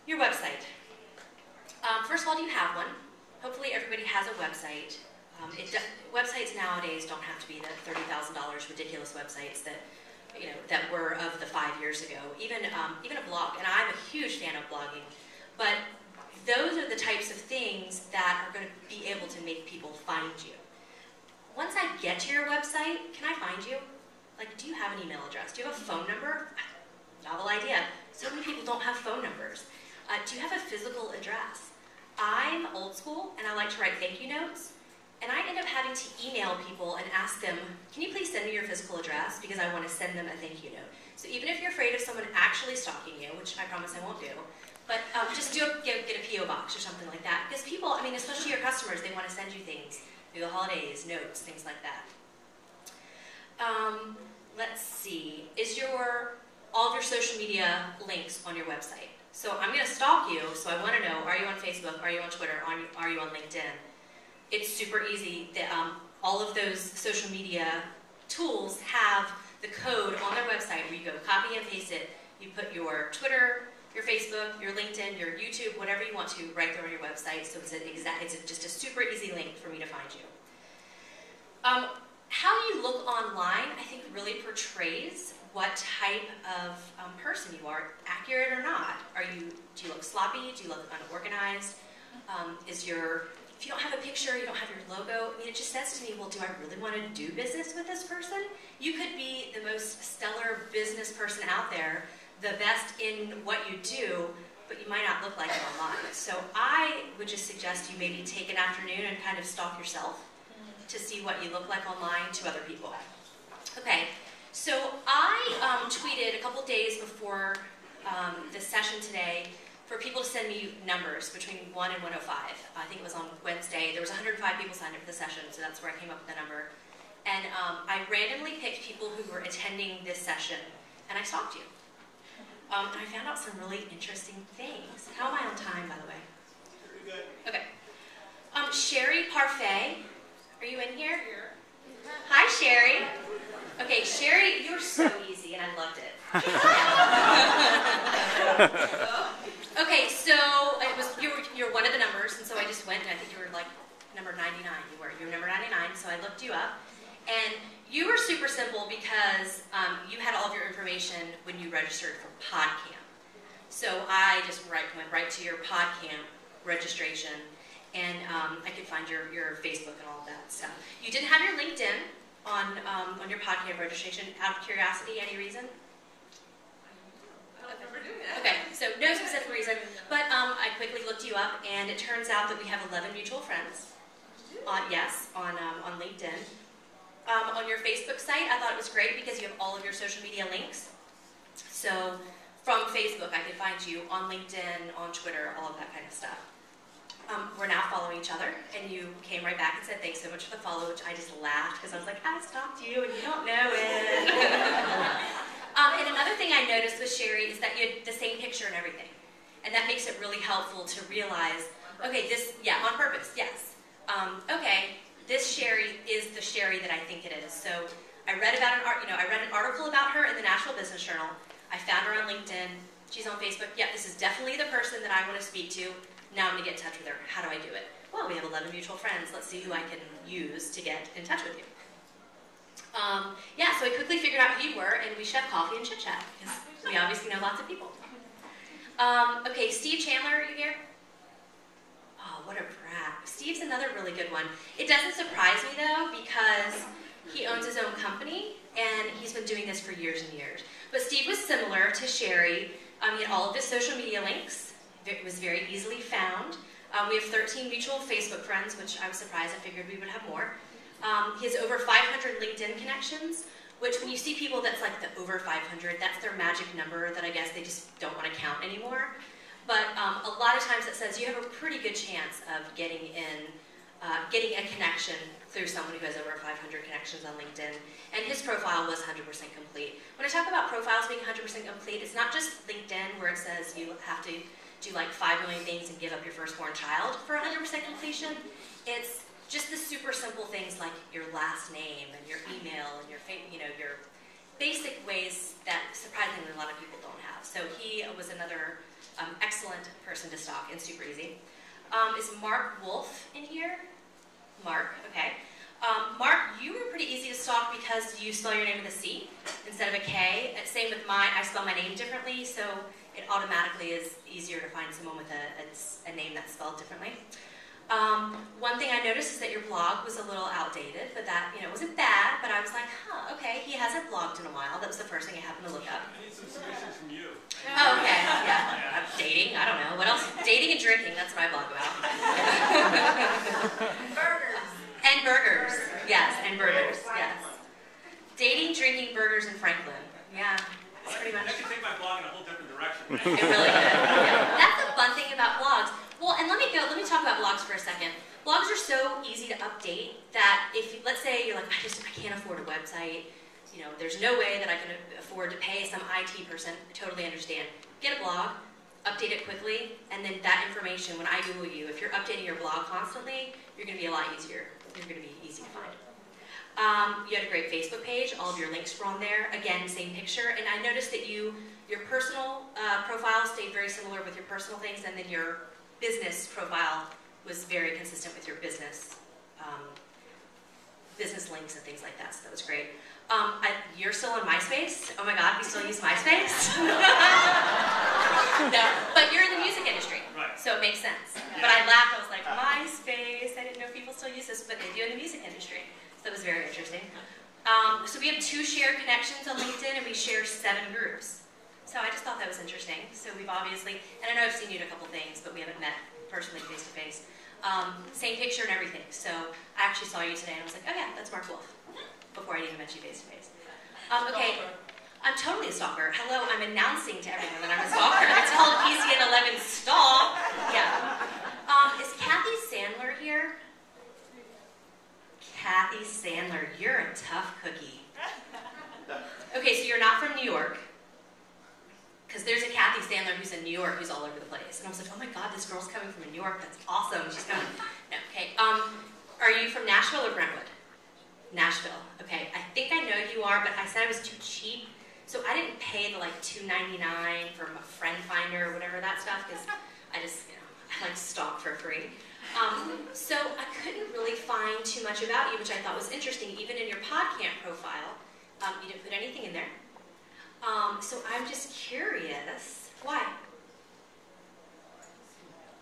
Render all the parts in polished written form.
Your website. First of all, do you have one? Hopefully everybody has a website. Websites nowadays don't have to be the $30,000 ridiculous websites that that were of the 5 years ago. Even a blog, and I'm a huge fan of blogging, but those are the types of things that are going to be able to make people find you. Once I get to your website, can I find you? Like, do you have an email address? Do you have a phone number? Novel idea. So many people don't have phone numbers. Do you have a physical address? I'm old school, and I like to write thank you notes, and I end up having to email people and ask them, can you please send me your physical address, because I want to send them a thank you note. So even if you're afraid of someone actually stalking you, which I promise I won't do, but just get a P.O. box or something like that, because people, I mean, especially your customers, they want to send you things through the holidays, notes, things like that. Let's see, is all of your social media links on your website? So I'm going to stalk you, so I want to know, are you on Facebook, are you on Twitter, are you on LinkedIn? It's super easy. All of those social media tools have the code on their website where you go copy and paste it. You put your Twitter, your Facebook, your LinkedIn, your YouTube, whatever you want to, right there on your website. So it's just a super easy link for me to find you. How you look online, I think, really portrays what type of person you are, accurate or not. Do you look sloppy? Do you look unorganized? If you don't have a picture, you don't have your logo, I mean, it just says to me, well, do I really want to do business with this person? You could be the most stellar business person out there, the best in what you do, but you might not look like it online. So I would just suggest you maybe take an afternoon and kind of stalk yourself to see what you look like online to other people. Okay, so I tweeted a couple days before this session today for people to send me numbers between 1 and 105. I think it was on Wednesday. There was 105 people signed up for the session, so that's where I came up with the number. And I randomly picked people who were attending this session, and I stalked you. And I found out some really interesting things. How am I on time, by the way? Pretty good. Okay. Sherry Parfait, are you in here? Hi, Sherry. Okay, Sherry, you were so easy, and I loved it. Okay, so you're one of the numbers, and so I just went, and I think you were like number 99. You were number 99, so I looked you up, and you were super simple because you had all of your information when you registered for Podcamp. So I just went right to your Podcamp registration, and I could find your Facebook and all of that stuff. You didn't have your LinkedIn on your Podcamp registration. Out of curiosity, any reason? Okay, so no specific reason, but I quickly looked you up, and it turns out that we have 11 mutual friends. On LinkedIn. On your Facebook site, I thought it was great because you have all of your social media links. So from Facebook, I could find you on LinkedIn, on Twitter, all of that kind of stuff. We're now following each other, and you came right back and said, thanks so much for the follow, which I just laughed because I was like, I stalked you and you don't know it. And another thing I noticed with Sherry is that you had the same picture and everything. And that makes it really helpful to realize, okay, on purpose, yes. Okay, this Sherry is the Sherry that I think it is. So I read about I read an article about her in the Nashville Business Journal. I found her on LinkedIn. She's on Facebook. Yeah, this is definitely the person that I want to speak to. Now I'm going to get in touch with her. How do I do it? Well, we have 11 mutual friends. Let's see who I can use to get in touch with you. So I quickly figured out who you were, and we should have coffee and chit-chat, because we obviously know lots of people. Okay, Steve Chandler, are you here? Oh, what a brat. Steve's another really good one. It doesn't surprise me, though, because he owns his own company, and he's been doing this for years and years. But Steve was similar to Sherry. He had all of his social media links. It was very easily found. We have 13 mutual Facebook friends, which I was surprised. I figured we would have more. He has over 500 LinkedIn connections, which when you see people that's like the over 500, that's their magic number that I guess they just don't want to count anymore. But a lot of times it says you have a pretty good chance of getting a connection through someone who has over 500 connections on LinkedIn. And his profile was 100% complete. When I talk about profiles being 100% complete, it's not just LinkedIn where it says you have to do like 5 million things and give up your firstborn child for 100% completion. It's just the super simple things like your last name and your email and your basic ways that surprisingly a lot of people don't have. So he was another excellent person to stalk and super easy. Is Mark Wolf in here? Mark, okay. Mark, you were pretty easy to stalk because you spell your name with a C instead of a K. Same with mine, I spell my name differently, so it automatically is easier to find someone with a name that's spelled differently. One thing I noticed is that your blog was a little outdated, but that, it wasn't bad, but I was like, huh, okay, he hasn't blogged in a while. That was the first thing I happened to look up. I need some submissions from you. Oh, okay, yeah. Dating, I don't know. What else? Dating and drinking, that's what I blog about. Burgers. And burgers, yes, and burgers, yes. Dating, drinking, burgers, and Franklin. Yeah, that's pretty much. That can take my blog in a whole different direction. It really could. Yeah. That's the fun thing about blogs. Well, and let me talk about blogs for a second. Blogs are so easy to update that if, let's say you're like, I can't afford a website, there's no way that I can afford to pay some IT person, I totally understand. Get a blog, update it quickly, and then that information, when I Google you, if you're updating your blog constantly, you're going to be a lot easier. You're going to be easy to find. You had a great Facebook page. All of your links were on there. Again, same picture. And I noticed that your personal profile stayed very similar with your personal things, and then your business profile was very consistent with your business links and things like that. So that was great. You're still on MySpace? Oh my God, we still use MySpace? No, but you're in the music industry, right. So it makes sense. Yeah. But I laughed, I was like, MySpace, I didn't know people still use this, but they do in the music industry. So that was very interesting. So we have 2 shared connections on LinkedIn, and we share 7 groups. So I just thought that was interesting. So we've obviously, and I know I've seen you at a couple things, but we haven't met personally face to face. Same picture and everything. So I actually saw you today, and I was like, oh yeah, that's Mark Wolf, before I even met you face to face. Okay. I'm totally a stalker. Hello, I'm announcing to everyone that I'm a stalker. It's called PCN 11 Stalk. Yeah. Is Kathy Sandler here? Kathy Sandler, you're a tough cookie. Okay, so you're not from New York. Because there's a Kathy Sandler who's in New York who's all over the place. And I was like, oh my God, this girl's coming from New York. That's awesome. She's coming. No, okay. Are you from Nashville or Brentwood? Nashville. Okay. I think I know you are, but I said I was too cheap. So I didn't pay the like $2.99 for a friend finder or whatever that stuff, because I just, I like to stalk for free. So I couldn't really find too much about you, which I thought was interesting. Even in your Podcamp profile, you didn't put anything in there. So I'm just curious, why?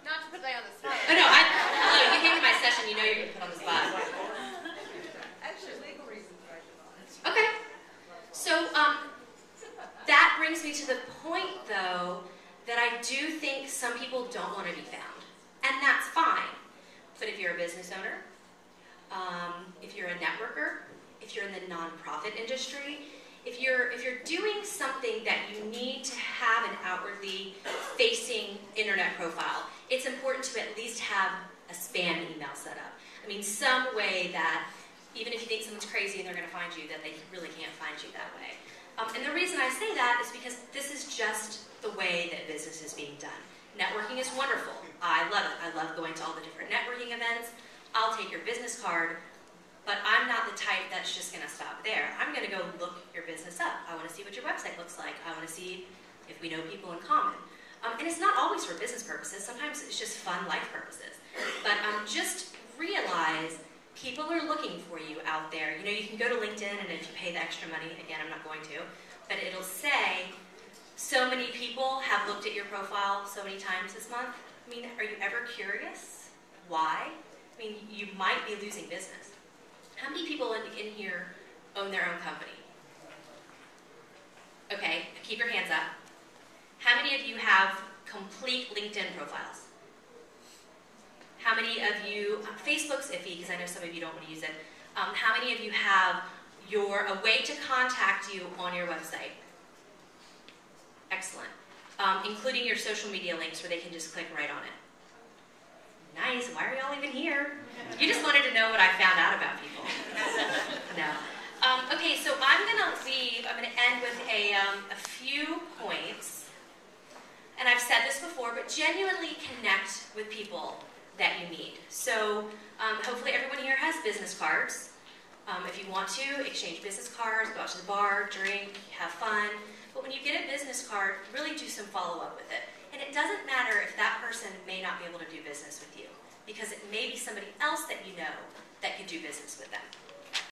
Not to put that on the spot. Oh no, hello, you came to my session, you know you're going to put on the spot. Actually, legal reasons are honest. Okay. So, that brings me to the point, though, that I do think some people don't want to be found. And that's fine. But if you're a business owner, if you're a networker, if you're in the nonprofit industry, if you're doing something that you need to have an outwardly facing internet profile, it's important to at least have a spam email set up. I mean, some way that even if you think someone's crazy and they're going to find you, that they really can't find you that way. And the reason I say that is because this is just the way that business is being done. Networking is wonderful. I love it. I love going to all the different networking events. I'll take your business card, but I'm not the type that's just going to stop there. I'm going to go look your business up. I want to see what your website looks like. I want to see if we know people in common. And it's not always for business purposes. Sometimes it's just fun life purposes. But just realize people are looking for you out there. You can go to LinkedIn, and if you pay the extra money, again, I'm not going to, but it'll say, so many people have looked at your profile so many times this month. I mean, are you ever curious? Why? I mean, you might be losing business. How many people in here own their own company? Okay, keep your hands up. How many of you have complete LinkedIn profiles? How many of you, Facebook's iffy because I know some of you don't want to use it. How many of you have a way to contact you on your website? Excellent. Including your social media links where they can just click right on it. Nice, why are y'all even here? You just wanted to know what I found out about people. No. Okay, so I'm going to end with a few points. And I've said this before, but genuinely connect with people that you meet. So hopefully everyone here has business cards. If you want to, exchange business cards, go out to the bar, drink, have fun. But when you get a business card, really do some follow-up with it. And it doesn't matter if that person may not be able to do business with you, because it may be somebody else that you know that could do business with them.